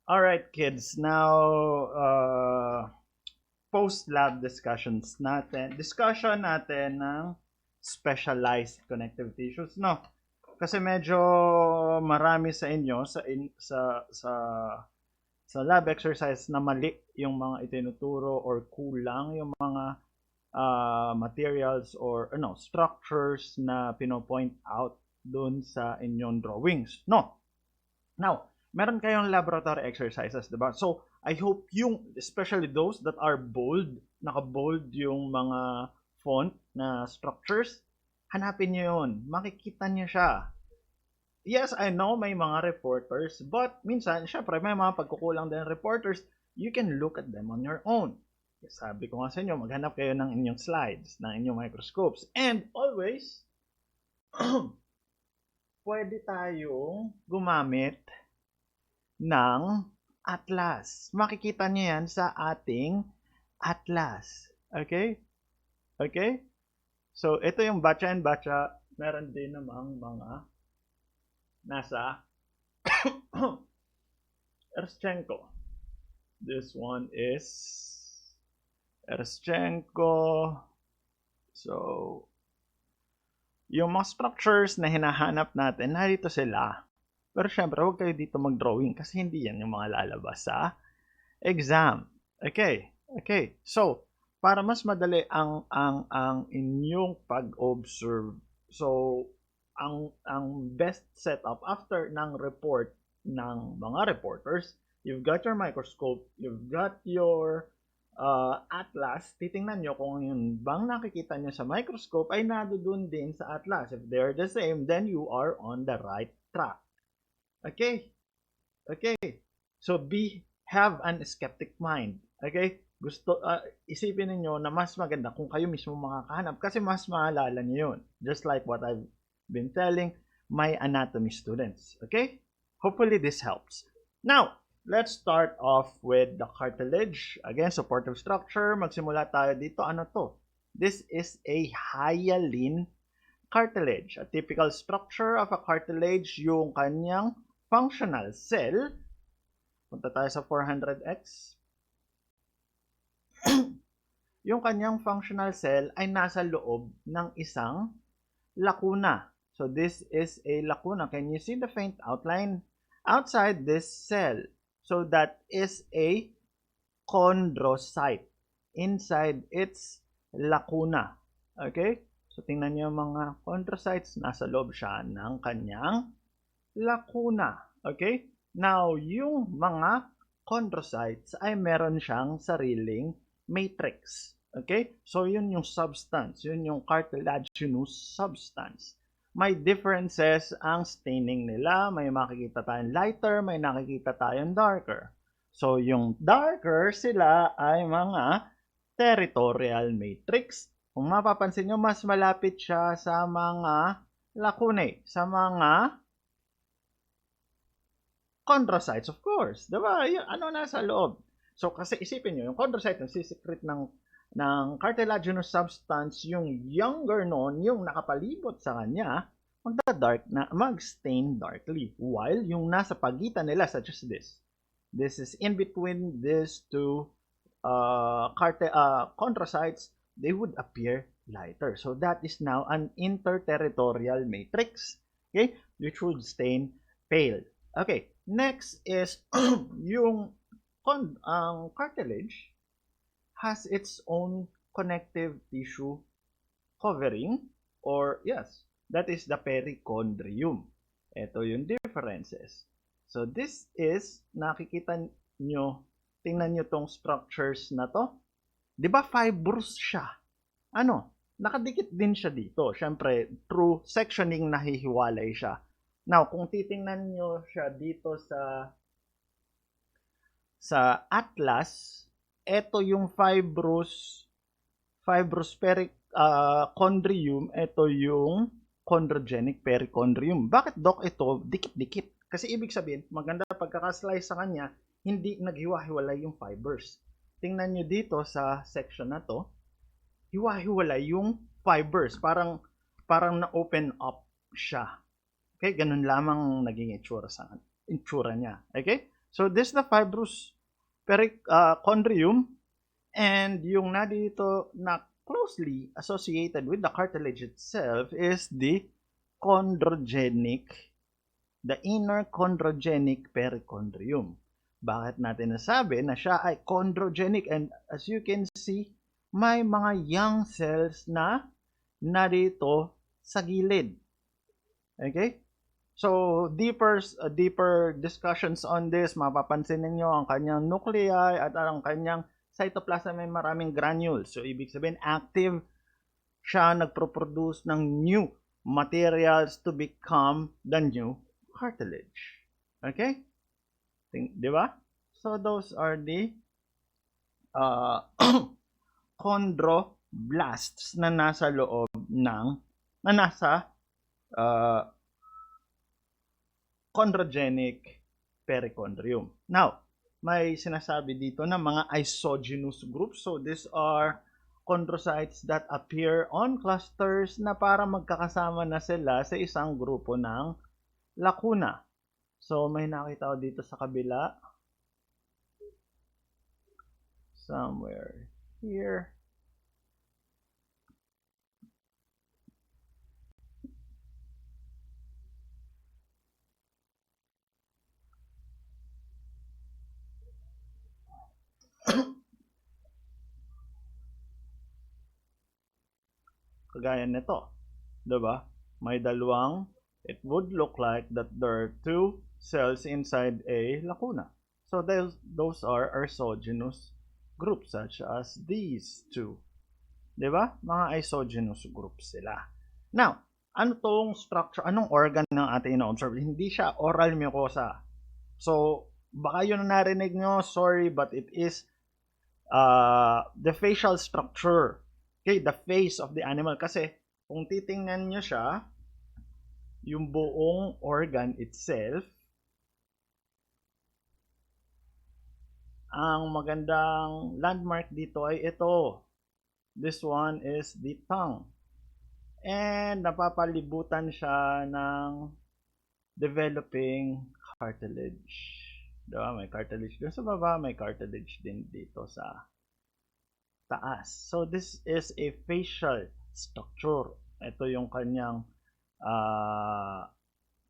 All right, kids. Now, post-lab discussion natin ng specialized connective tissues, no? Kasi medyo marami sa inyo sa lab exercise na mali yung mga itinuturo or kulang yung mga materials or structures na pino-point out doon sa inyong drawings, no? Now, meron kayong laboratory exercises, diba? So, I hope especially those that are bold, naka-bold yung mga font na structures, hanapin nyo yun. Makikita nyo siya. Yes, I know may mga reporters, but minsan, syempre, may mga pagkukulang din reporters. You can look at them on your own. Sabi ko nga sa inyo, maghanap kayo ng inyong slides, ng inyong microscopes. And always, pwede tayong gumamit ng atlas. Makikita niyo yan sa ating atlas. Okay? Okay? So, ito yung batcha and batcha. Meron din namang mga nasa Erschenko. This one is Erschenko. So, yung mga structures na hinahanap natin, narito sila. Pero syempre, huwag kayo dito mag-drawing kasi hindi yan yung mga lalabas sa exam. Okay. Okay. So, para mas madali ang inyong pag-observe. So, ang best setup after ng report ng mga reporters, you've got your microscope, you've got your atlas, titingnan nyo kung yung bang nakikita nyo sa microscope ay nandoon din sa atlas. If they're the same, then you are on the right track. Okay? Okay. So, have an skeptic mind. Okay? Isipin niyo na mas maganda kung kayo mismo makakahanap kasi mas maalala niyo yun. Just like what I've been telling my anatomy students. Okay? Hopefully this helps. Now, let's start off with the cartilage. Again, supportive structure. Magsimula tayo dito. Ano to? This is a hyaline cartilage. A typical structure of a cartilage, yung kanyang functional cell. Punta tayo sa 400x. Yung kanyang functional cell ay nasa loob ng isang lacuna. So this is a lacuna. Can you see the faint outline outside this cell? So that is a chondrocyte inside its lacuna. Okay? So tingnan niyo mga chondrocytes, nasa loob siya ng kanyang lacuna. Okay? Now, yung mga chondrocytes ay meron siyang sariling matrix. Okay? So yun yung substance, yun yung cartilaginous substance. May differences ang staining nila. May makikita tayong lighter, may nakikita tayong darker. So, yung darker sila ay mga territorial matrix. Kung mapapansin nyo, mas malapit siya sa mga lacunae, sa mga chondrocytes, of course. Diba? Ano nasa loob? So, kasi isipin nyo, yung chondrocyte nagsisecrete ng cartilaginous substance, yung younger noon, yung nakapalibot sa kanya, mag-stain darkly. While yung nasa pagitan nila, such as this is in between these two chondrocytes, they would appear lighter. So that is now an interterritorial matrix, okay, which would stain pale. Okay, next is yung cartilage has its own connective tissue covering, or yes, that is the perichondrium. Ito yung differences. So this is, nakikita nyo, tingnan nyo tong structures na to. Di ba fibrous siya? Ano? Nakadikit din siya dito. Siyempre, through sectioning nahihiwalay siya. Now, kung titingnan nyo siya dito sa atlas, ito yung fibrous perichondrium, ito yung chondrogenic perichondrium. Bakit, Doc, ito dikit-dikit? Kasi ibig sabihin, maganda pagkakaslice sa kanya, hindi naghiwa-hiwalay yung fibers. Tingnan nyo dito sa section na to, hiwa-hiwalay yung fibers. Parang na-open up siya. Okay, ganun lamang naging itsura niya. Okay? So this is the fibrous perichondrium, and yung na dito na closely associated with the cartilage itself is the inner chondrogenic perichondrium. Bakit natin nasabi na siya ay chondrogenic? And as you can see, may mga young cells na dito sa gilid. Okay? So, deeper discussions on this, mapapansin ninyo ang kanyang nuclei at ang kanyang cytoplasm may maraming granules. So, ibig sabihin, active siya nagproproduce ng new materials to become the new cartilage. Okay? Di ba? So, those are the chondroblasts na nasa loob na nasa chondrogenic perichondrium. Now, may sinasabi dito na mga isogenous groups. So, these are chondrocytes that appear on clusters na para magkakasama na sila sa isang grupo ng lacuna. So, may nakita ko dito sa kabila. Somewhere here. Kagaya nito, 'di ba? May dalawang, it would look like that there are two cells inside a lacuna. So those are isogenous groups such as these two. 'Di ba? Mga isogenous groups sila. Now, ano tong structure, anong organ ng ating ino-observe? Hindi siya oral mucosa. So, baka yun na narinig nyo, sorry, but it is the facial structure. Okay, the face of the animal. Kasi kung titingnan nyo siya, yung buong organ itself, ang magandang landmark dito ay ito. This one is the tongue. And napapalibutan siya ng developing cartilage. Diba? May cartilage dito sa baba, may cartilage din dito sa taas. So, this is a facial structure. Ito yung kanyang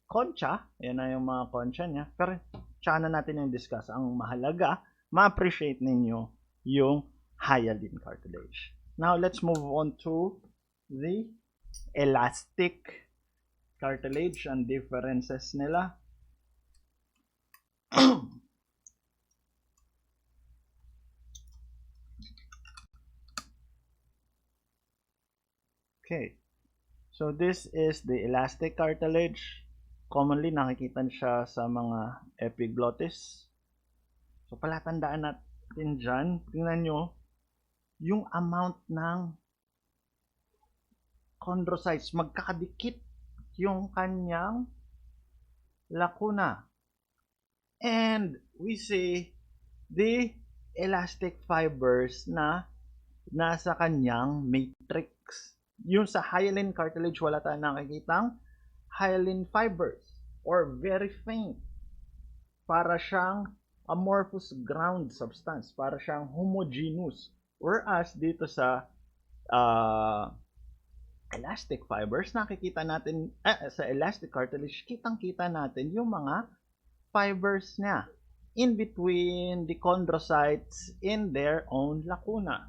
concha. Yan na yung mga concha niya. Pero, tsaka na natin yung discuss. Ang mahalaga, ma-appreciate ninyo yung hyaline cartilage. Now, let's move on to the elastic cartilage and differences nila. Okay. So, this is the elastic cartilage. Commonly, nakikita siya sa mga epiglottis. So, palatandaan natin dyan. Tingnan nyo, yung amount ng chondrocytes, magkakadikit yung kanyang lacuna. And we see the elastic fibers na nasa kanyang matrix. Yung sa hyaline cartilage, wala tayong nakikitang hyaline fibers or very faint. Para siyang amorphous ground substance. Para siyang homogeneous. Whereas dito sa elastic fibers, nakikita natin, sa elastic cartilage, kitang-kita natin yung mga fibers niya in between the chondrocytes in their own lacuna.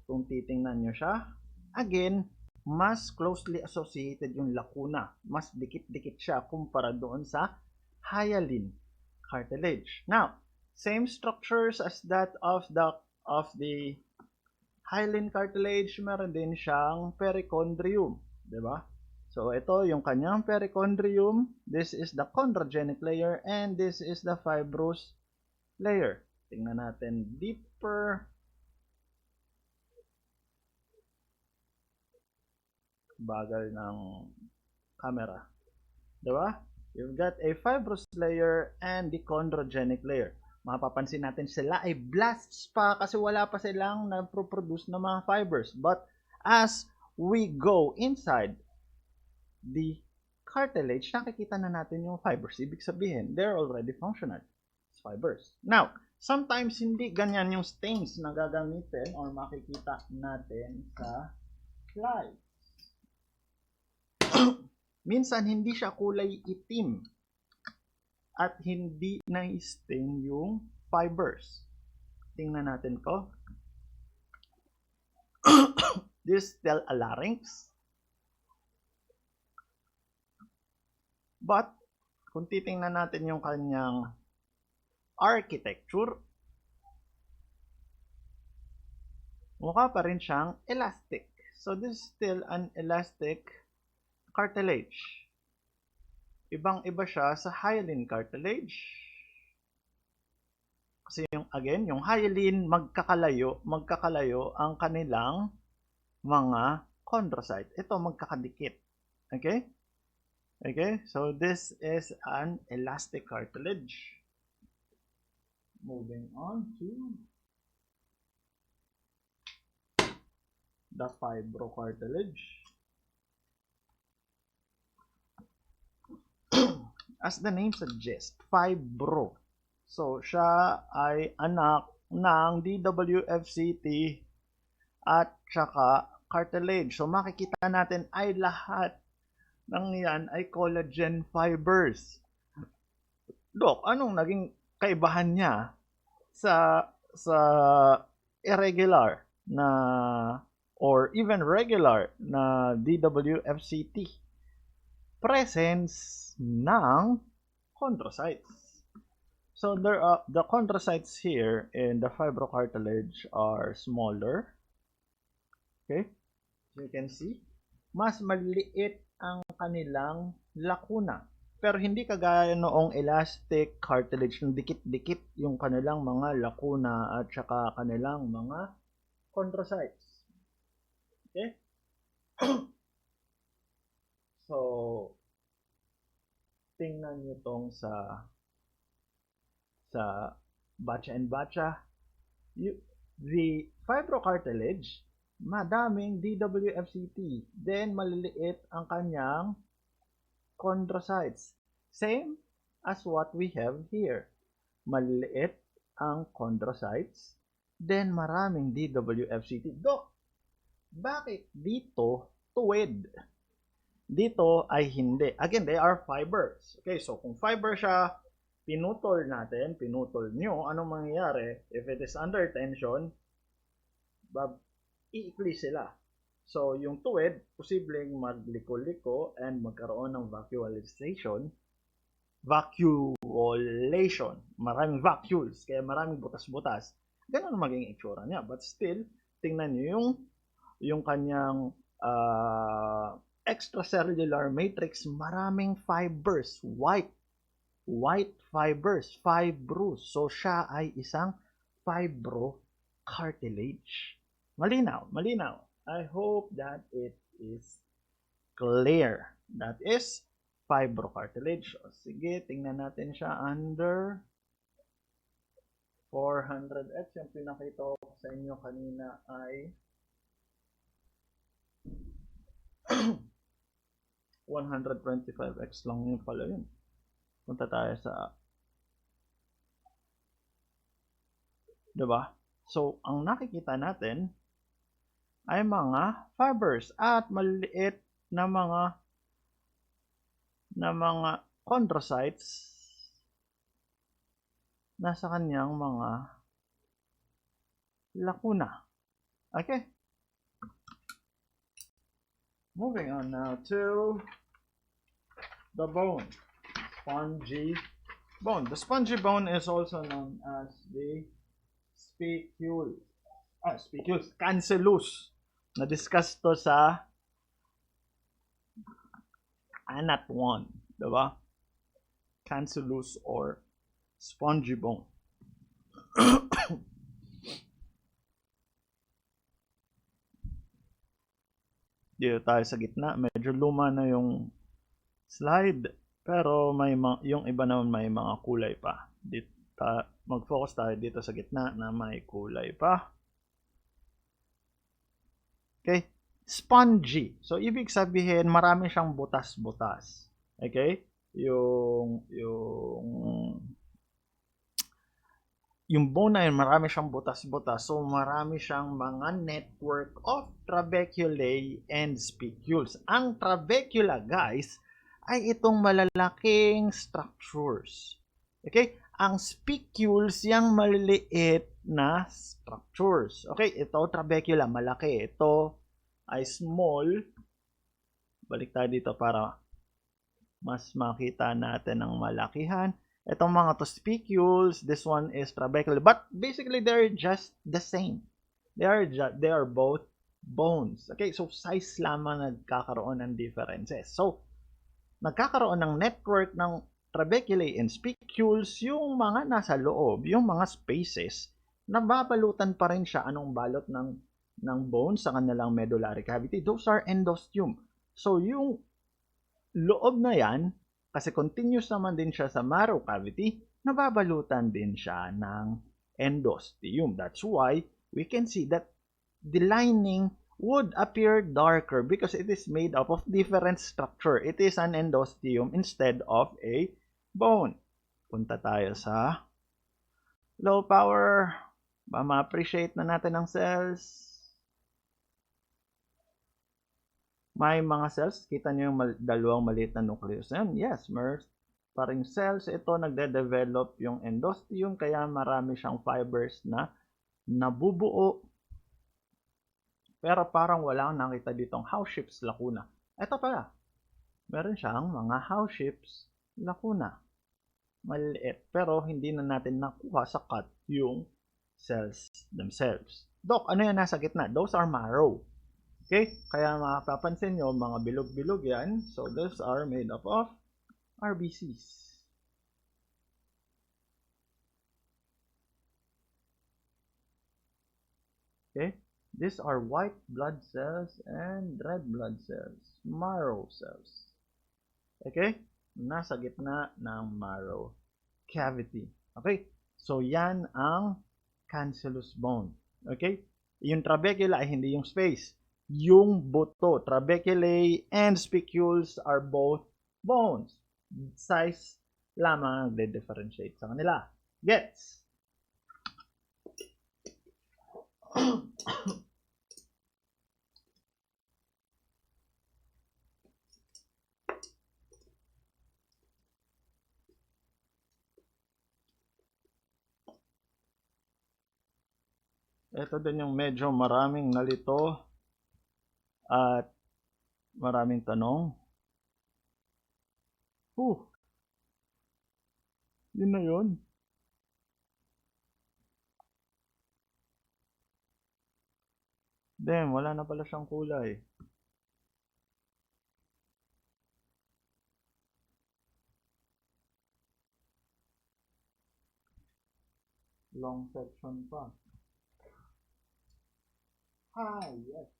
Kung titingnan nyo siya, again, mas closely associated yung lacuna. Mas dikit-dikit siya kumpara doon sa hyaline cartilage. Now, same structures as that of the hyaline cartilage, meron din siyang perichondrium, 'di ba? So ito yung kanyang perichondrium, this is the chondrogenic layer and this is the fibrous layer. Tingnan natin deeper. Bagal ng camera. Diba? You've got a fibrous layer and the chondrogenic layer. Mapapansin natin sila ay blasts pa kasi wala pa silang na-produce ng mga fibers. But as we go inside the cartilage, nakikita na natin yung fibers. Ibig sabihin, they're already functional. fibers. Now, sometimes hindi ganyan yung stains na gagamitin or makikita natin sa slides. Minsan hindi siya kulay itim at hindi na-stain yung fibers. Tingnan natin ko. This is still a larynx. But, kung titingnan natin yung kanyang architecture, mukha pa rin siyang elastic. So, this is still an elastic cartilage. Ibang-iba siya sa hyaline cartilage. Kasi yung hyaline, magkakalayo ang kanilang mga chondrocyte. Ito, magkakadikit. Okay? Okay, so this is an elastic cartilage. Moving on to the fibrocartilage. As the name suggests, fibro. So, siya ay anak ng DWFCT at saka cartilage. So, makikita natin ay lahat ng yan ay collagen fibers. Dok, anong naging kaibahan niya sa irregular na or even regular na DWFCT? Presence ng chondrocytes. So the chondrocytes here in the fibrocartilage are smaller. Okay? So you can see, mas maliit ang kanilang lacuna. Pero hindi kagaya noong elastic cartilage na dikit-dikit yung kanilang mga lacuna at saka kanilang mga chondrocytes. Okay? So, tingnan nyo tong sa Bacha and Bacha. The fibrocartilage, madaming DWFCT. Then, maliliit ang kanyang chondrocytes. Same as what we have here. Maliliit ang chondrocytes. Then, maraming DWFCT. Dok, bakit dito tuwid? Dito ay hindi. Again, they are fibers. Okay, so kung fiber siya, pinutol nyo, anong mangyayari? If it is under tension, iikli sila. So, yung tuwid, posibleng magliko-liko and magkaroon ng vacuolation. Maraming vacuoles, kaya maraming butas-butas. Ganun maging itsura niya. But still, tingnan nyo yung kanyang extracellular matrix, maraming fibers, white fibers, fibrous. So, siya ay isang fibrocartilage. Malinaw. I hope that it is clear. That is fibrocartilage. O, sige, tingnan natin siya under 400x. Yung pinakita ko sa inyo kanina ay 125x lang yun pala yun. Punta tayo sa, diba? So, ang nakikita natin ay mga fibers at maliliit na mga chondrocytes nasa kanyang mga lacuna. Okay? Moving on now to the bone. Spongy bone. The spongy bone is also known as the cancellous. Na-discuss to sa Anat 1, diba? Cancellous or spongy bone. Dito tayo sa gitna. Medyo luma na yung slide. Pero yung iba naman may mga kulay pa. Mag-focus tayo dito sa gitna na may kulay pa. Okay? Spongy. So, ibig sabihin, marami siyang butas-butas. Okay? Yung yung bone na yun, marami siyang butas-butas. So, marami siyang mga network of trabeculae and spicules. Ang trabecula, guys, ay itong malalaking structures. Okay? Ang spicules, yung maliliit na structures. Okay? Ito, trabecula, malaki. Ito ay small. Balik tayo dito para mas makita natin ang malakihan. Itong mga to spicules, this one is trabecular, but basically they're just the same. They are both bones. Okay, so size lamang nagkakaroon ng differences. So, nagkakaroon ng network ng trabeculae and spicules yung mga nasa loob, yung mga spaces, nababalutan pa rin siya anong balot ng bone sa kanilang medullary cavity. Those are endosteum. So, yung loob na yan, kasi continuous naman din siya sa marrow cavity, nababalutan din siya ng endosteum. That's why we can see that the lining would appear darker because it is made up of different structure. It is an endosteum instead of a bone. Punta tayo sa low power. Ma-appreciate na natin ang cells. May mga cells, kita nyo yung dalawang maliit na nucleus. Yan, yes, MERS. Paring cells, ito nagde-develop yung endosteum, kaya marami siyang fibers na nabubuo. Pero parang wala akong nakita ditong house shapes lacuna. Ito pala, meron siyang mga house shapes lacuna. Maliit, pero hindi na natin nakuha sa cut yung cells themselves. Doc, ano yan nasa gitna? Those are marrow. Okay? Kaya mapapansin nyo, mga bilog-bilog yan. So, those are made up of RBCs. Okay? These are white blood cells and red blood cells. Marrow cells. Okay? Nasa gitna ng marrow cavity. Okay? So, yan ang cancellous bone. Okay? Yung trabecula ay hindi yung space. Yung buto, trabeculae and spicules are both bones. Size lamang nagde-differentiate sa kanila. Gets? Ito din yung medyo maraming nalito at maraming tanong. Yun na yun. Damn, wala na pala siyang kulay. Long section pa. Yes.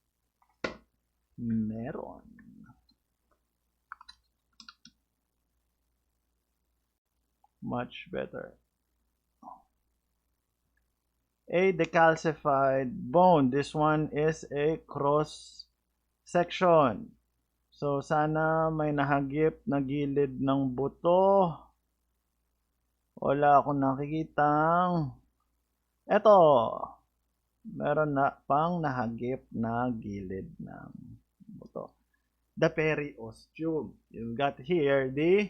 Meron. Much better. A decalcified bone. This one is a cross section. So, sana may nahagip na gilid ng buto. Wala akong nakikitang. Eto. Meron na pang nahagip na gilid ng buto. The periosteum. You've got here the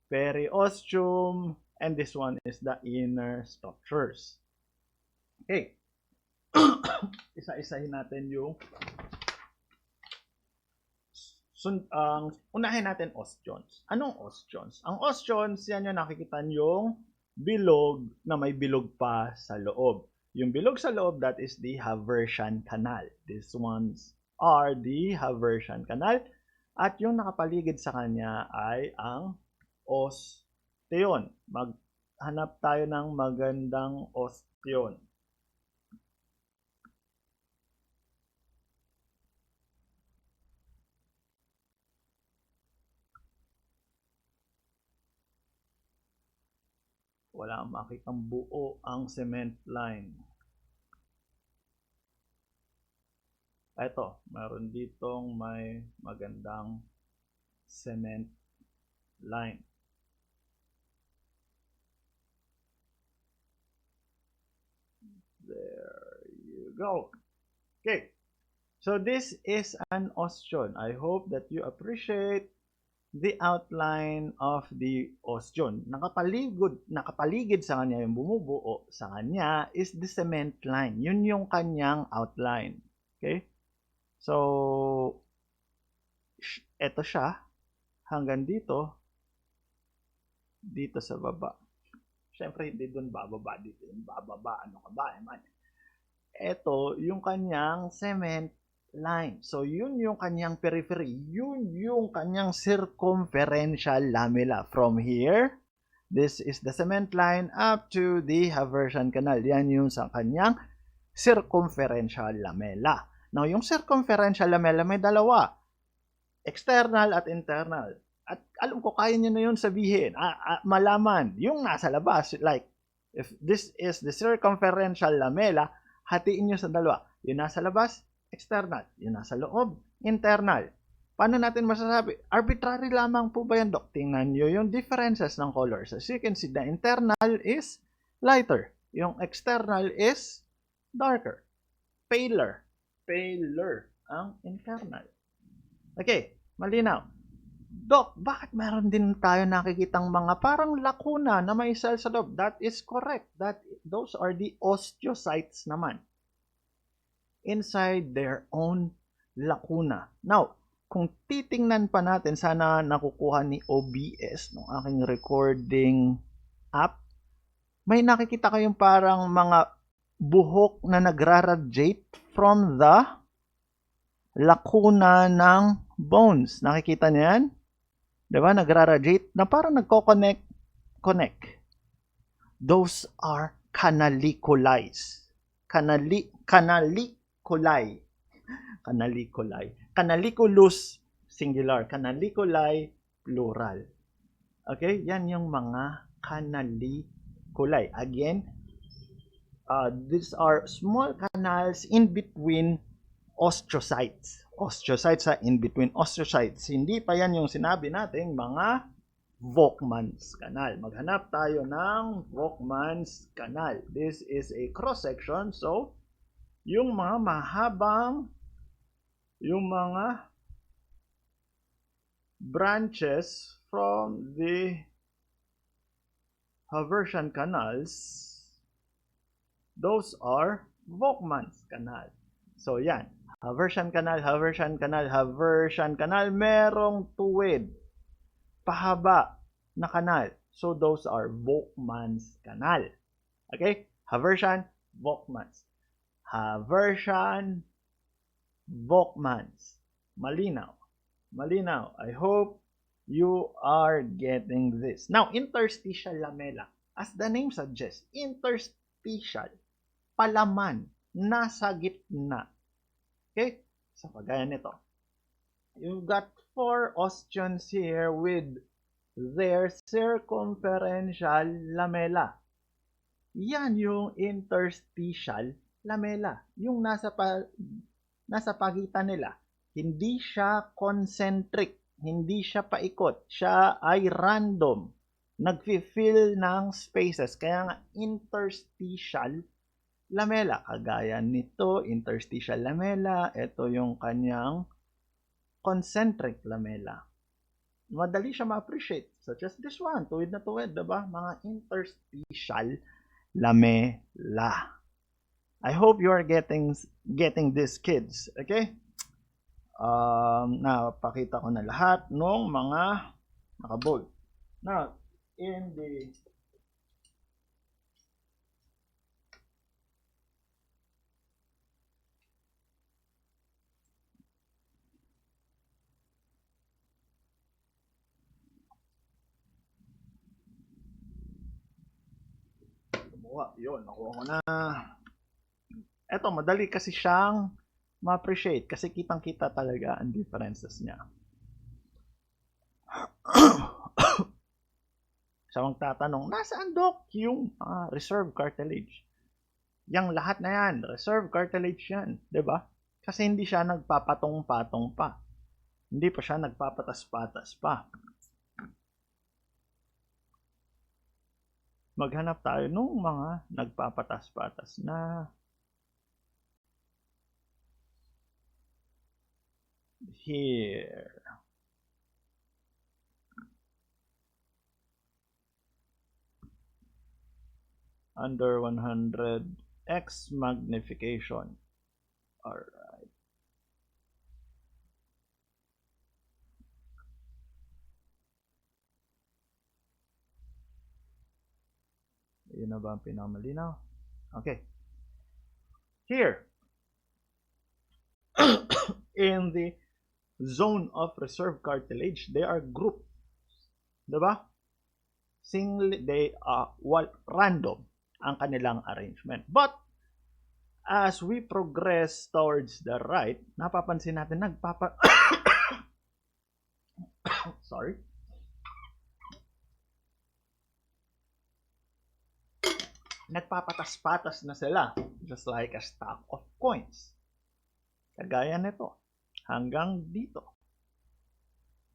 periosteum, and this one is the inner structures. Okay. Isa-isahin natin yung unahin natin osteons. Anong osteons? Ang osteons, yan yung nakikita yung bilog na may bilog pa sa loob. Yung bilog sa loob, that is the Haversian canal. These ones are the Haversian canal. At yung nakapaligid sa kanya ay ang osteon. Maghanap tayo ng magandang osteon. Wala makitang buo ang cement line. Ito, meron ditong may magandang cement line. Go. Okay. So this is an ostión. I hope that you appreciate the outline of the ostión. Nakapaligid sa kanya yung bumubuo sa kanya is the cement line. Yun yung kanyang outline. Okay? So, eto siya hanggang dito sa baba. Siyempre, hindi doon bababa. Dito yung bababa. Ano ka ba? Ito, yung kanyang cement line. So, yun yung kanyang periphery. Yun yung kanyang circumferential lamella. From here, this is the cement line up to the Haversian Canal. Yan yung sa kanyang circumferential lamella. Now, yung circumferential lamella may dalawa. External at internal. At alam ko, kaya nyo na yun sabihin. Malaman. Yung nasa labas, like, if this is the circumferential lamella, hatiin nyo sa dalawa. Yung nasa labas, external. Yung nasa loob, internal. Paano natin masasabi? Arbitrary lamang po ba yan, Dok? Tingnan nyo yung differences ng colors. As you can see, the internal is lighter. Yung external is darker. Paler. Paler ang internal. Okay, malinaw. Dok, bakit meron din tayo nakikitang mga parang lakuna na may cell sa loob? That is correct. Those are the osteocytes naman. Inside their own lacuna. Now, kung titingnan pa natin, sana nakukuha ni OBS ng aking recording app, may nakikita kayong parang mga buhok na nagraradiate from the lacuna ng bones. Nakikita niyo yan? Diba? Nagraradiate na parang nagko-connect. Those are canaliculi. Canaliculus singular. Canaliculi plural. Okay? Yan yung mga canaliculi. Again, these are small canals in between osteocytes. Osteocytes in between osteocytes. Hindi pa yan yung sinabi nating mga Volkmann's Canal. Maghanap tayo ng Volkmann's Canal. This is a cross-section. So, yung mga mahabang, yung mga branches from the Haversian canals, those are Volkmann's Canal. So, yan. Haversian Canal, merong tuwid, pahaba na kanal. So, those are Volkmann's Canal. Okay? Haversian, Volkmann's. Haversian, Volkmann's. Malinaw. Malinaw. I hope you are getting this. Now, interstitial lamella. As the name suggests, interstitial, palaman, nasa gitna. Okay? So, kagaya nito. You've got 4 osteons here with their circumferential lamella. Yan yung interstitial lamella. Yung nasa pagitan nila. Hindi siya concentric. Hindi siya paikot. Siya ay random. Nag-fill ng spaces. Kaya nga interstitial lamella. Kagaya nito, interstitial lamella. Ito yung kanyang concentric lamella. Madali siya ma-appreciate. Such as this one. Tuwid na tuwid, diba? Mga interstitial lamella. I hope you are getting this, kids. Okay? Napakita ko na lahat ng mga nakabold. Now, in the yun, nakuha ko na. Eto, madali kasi siyang ma-appreciate kasi kitang-kita talaga ang differences niya. Sa magtatanong, nasaan, Doc, yung reserve cartilage? Yang lahat na yan, reserve cartilage yan, diba? Kasi hindi siya nagpapatong-patong pa. Hindi pa siya nagpapatas-patas pa. Maghanap tayo ng mga nagpapatas-patas na here. Under 100x magnification. Alright. Yun na ba ang pinakamalinaw? Okay. Here, in the zone of reserve cartilage, they are grouped. Diba? Singly, they are random ang kanilang arrangement. But, as we progress towards the right, napapansin natin sorry. Nagpapatas-patas na sila, just like a stack of coins. Kagaya nito, hanggang dito.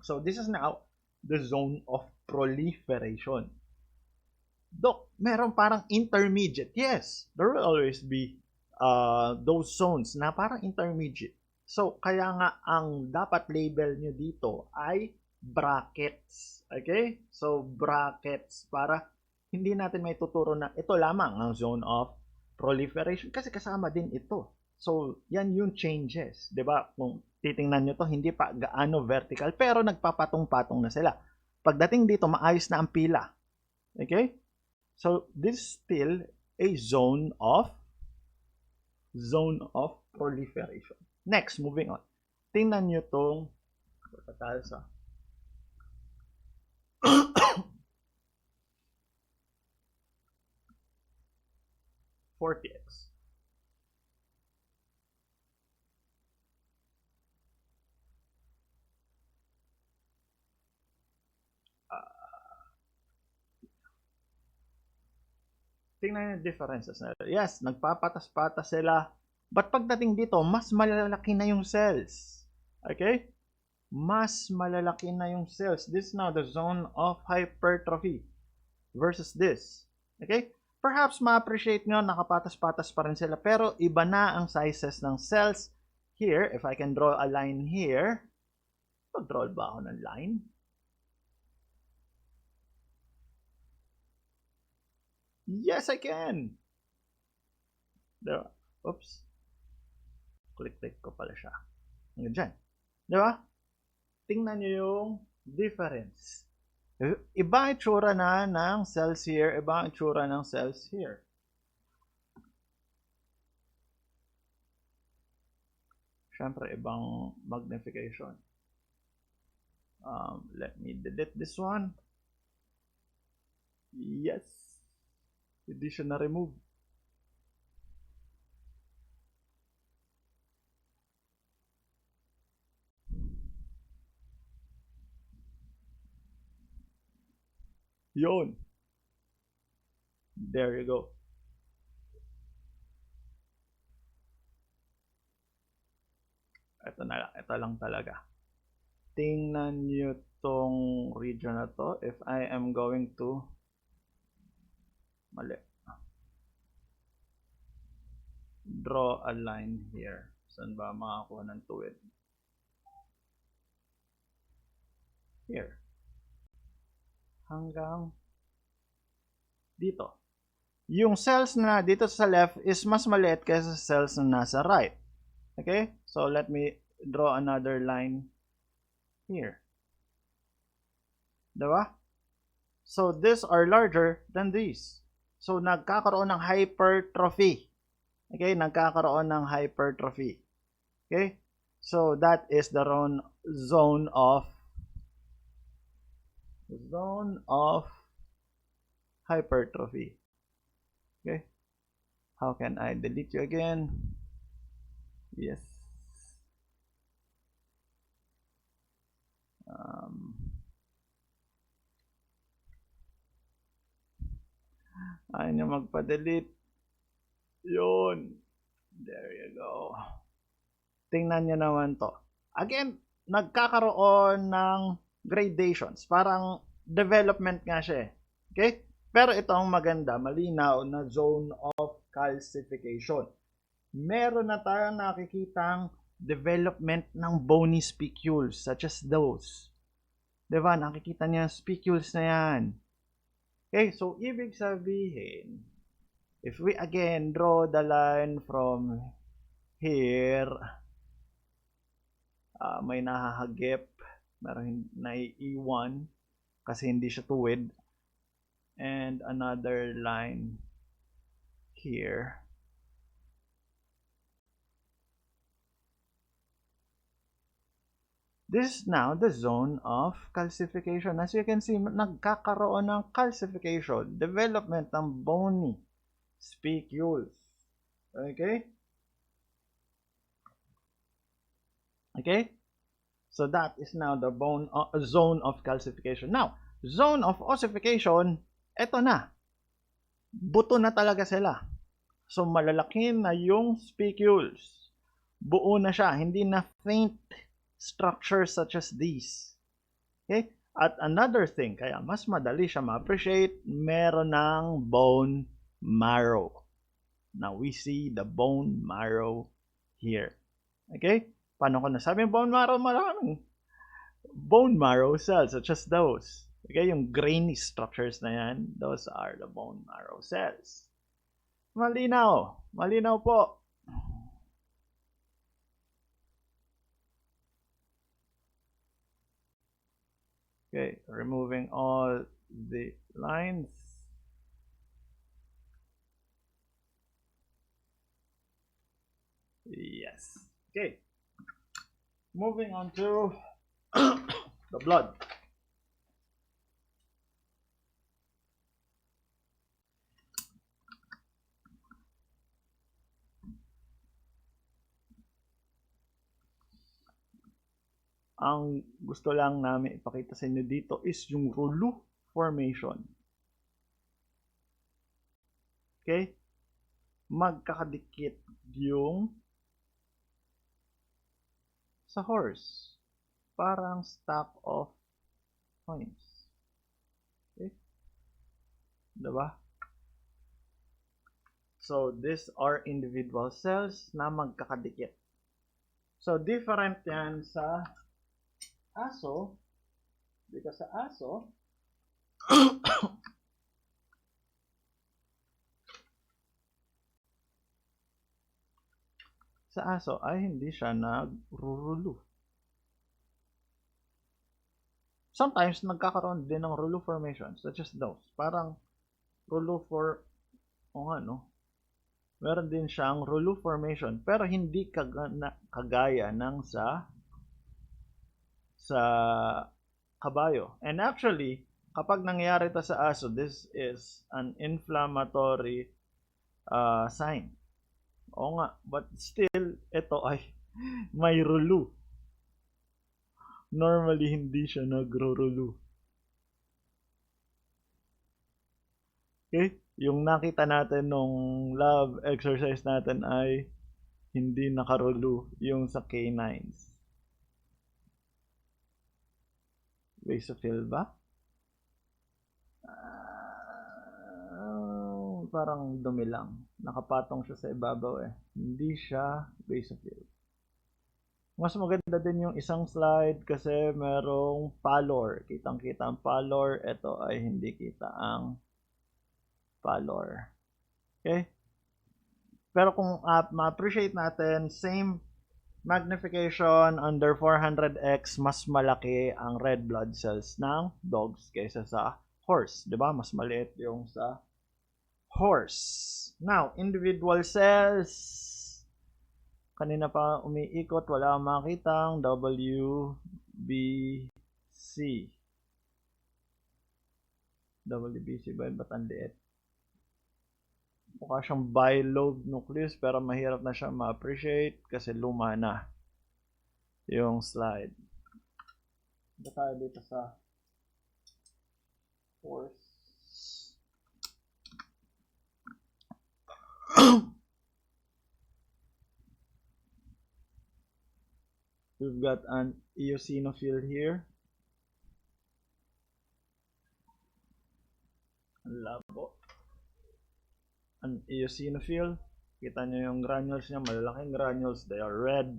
So, this is now the zone of proliferation. Dok, meron parang intermediate. Yes, there will always be those zones na parang intermediate. So, kaya nga ang dapat label nyo dito ay brackets. Okay? So, brackets para hindi natin may tuturo na ito lamang ang zone of proliferation kasi kasama din ito. So, yan yung changes. Diba? Kung titingnan nyo to, hindi pa gaano vertical pero nagpapatong-patong na sila. Pagdating dito, maayos na ang pila. Okay? So, this is still a zone of proliferation. Next, moving on. Tingnan nyo itong 40x. Tingnan yung differences na. Yes, nagpapatas-patas sila. But pagdating dito, mas malalaki na yung cells. Okay? Mas malalaki na yung cells. This is now the zone of hypertrophy versus this. Okay? Perhaps ma-appreciate nyo, nakapatas-patas pa rin sila. Pero iba na ang sizes ng cells. Here, if I can draw a line here. Pag-draw ba ako ng line? Yes, I can. Diba? Oops. Click ko pala siya. Hanggang dyan. Diba? Tingnan nyo yung difference. Iba ang itsura na ng cells here. Iba ang itsura ng cells here. Siyempre, ibang magnification. Let me delete this one. Yes. Hindi siya na-remove. Yun. There you go. Ito na lang. Ito lang talaga. Tingnan nyo tong region na to. If I am going to mali. Draw a line here. Saan ba makakuha ng tuwid? Here. Hanggang dito. Yung cells na dito sa left is mas maliit kaysa sa cells na nasa right. Okay? So, let me draw another line here. Diba? So, these are larger than these. So, nagkakaroon ng hypertrophy. Okay? Nagkakaroon ng hypertrophy. Okay? So, that is the zone of hypertrophy. Okay? How can I delete you again? Yes. Ayaw nyo magpa-delete. Yun. There you go. Tingnan nyo naman to. Again, nagkakaroon ng gradations. Parang development nga siya eh. Okay? Pero ito ang maganda, malinaw na zone of calcification. Meron na tayong nakikitang development ng bony spicules such as those. Diba? Nakikita niya spicules na yan. Okay, so ibig sabihin, if we again draw the line from here, may nahahagip, meron naiiwan kasi hindi siya tuwid, and another line here. This is now the zone of calcification. As you can see, nagkakaroon ng calcification, development ng bony spicules. Okay? Okay? So that is now the zone of calcification. Now, zone of ossification, eto na. Buto na talaga sila. So malalaki na yung spicules. Buo na siya, hindi na faint structures such as these. Okay? At another thing, kaya mas madali siya ma-appreciate, meron ng bone marrow. Now, we see the bone marrow here. Okay? Paano ko nasabi yung bone marrow? Maraming bone marrow cells such as those. Okay? Yung grainy structures na yan, those are the bone marrow cells. Malinaw. Malinaw po. Okay, removing all the lines. Yes. Okay. Moving on to the blood. Ang gusto lang namin ipakita sa inyo dito is yung rouleau formation. Okay? Magkakadikit yung sa horse. Parang stack of coins. Okay? Diba? So, these are individual cells na magkakadikit. So, different yan sa aso, because sa aso, sa aso ay hindi siya nag-rouleau. Sometimes nagkakaroon din ng rouleau formation such as those. Parang rouleau for, meron din siyang rouleau formation pero hindi kagaya ng sa kabayo. And actually, kapag nangyari ito sa aso, this is an inflammatory sign. Oo nga, but still, ito ay may rouleau. Normally, hindi siya nagro-rouleau. Okay? Yung nakita natin nung lab exercise natin ay hindi naka-rouleau yung sa canines. Basophil ba? Parang dumi lang. Nakapatong siya sa ibabaw eh. Hindi siya basophil. Mas maganda din yung isang slide kasi merong pallor. Kitang-kita ang pallor. Ito ay hindi kita ang pallor. Okay? Pero kung ma-appreciate natin, same magnification under 400x, mas malaki ang red blood cells ng dogs kaysa sa horse. Diba? Mas maliit yung sa horse. Now, individual cells. Kanina pa umiikot, wala akong makitang WBC. WBC ba? Ba't ang liit? Mukha siyang bilobe nucleus pero mahirap na siya ma-appreciate kasi luma na yung slide. Ito tayo dito sa horse. We've got an eosinophil here. Ang labo. An eosinophil. Kita nyo yung granules niya, malalaking granules. They are red.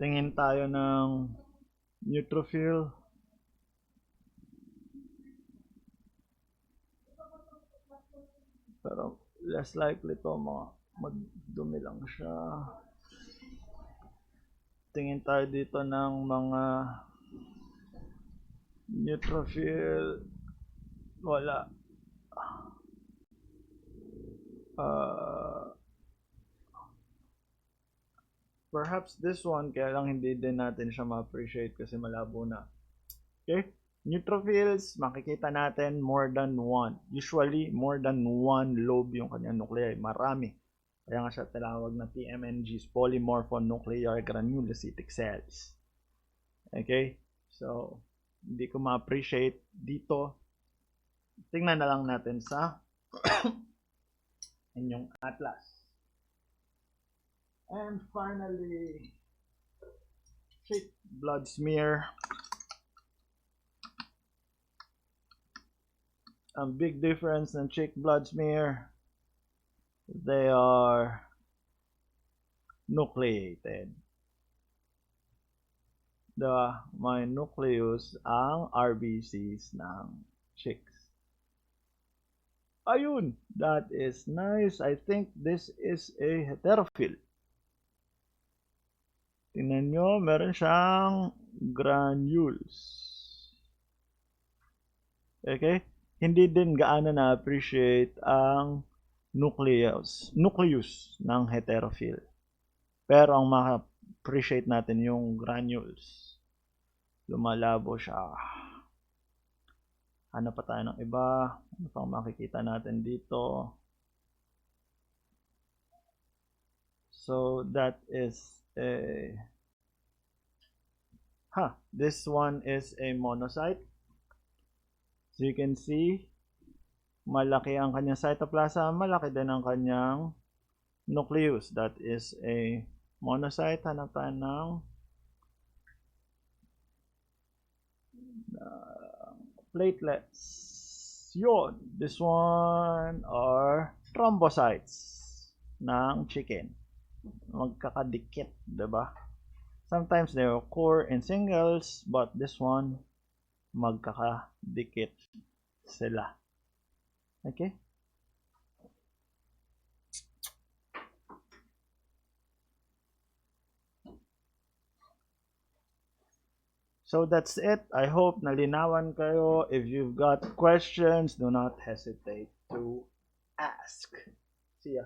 Tingin tayo ng neutrophil. Pero less likely to magdumi lang siya. Tingin tayo dito ng mga neutrophil. Wala. Perhaps this one, kaya lang hindi din natin siya ma-appreciate kasi malabo na. Okay? Neutrophils, makikita natin more than one. Usually, more than one lobe yung kanyang nuclei. Marami. Kaya nga siya tinawag na PMNGs, polymorphonuclear granulocytic cells. Okay? So, hindi ko ma-appreciate dito. Tingnan na lang natin sa inyong atlas. And finally, check blood smear. A big difference in check blood smear. They are nucleated. May nucleus ang RBCs ng chicks. Ayun, that is nice. I think this is a heterophil. Tingnan nyo, meron siyang granules. Okay? Hindi din gaano na-appreciate ang nucleus ng heterophil. Pero ang ma-appreciate natin yung granules. Lumalabo siya. Hanap pa tayo ng iba. Ano pang makikita natin dito? So that is this one is a monocyte. So you can see, malaki ang kanyang cytoplasm, malaki din ang kanyang nucleus. That is a monocyte. Hanap tayo ng platelets. Yun. This one are thrombocytes ng chicken. Magkakadikit, diba? Sometimes they occur in singles, but this one, magkakadikit sila. Okay? So that's it. I hope nalinawan kayo. If you've got questions, do not hesitate to ask. See ya.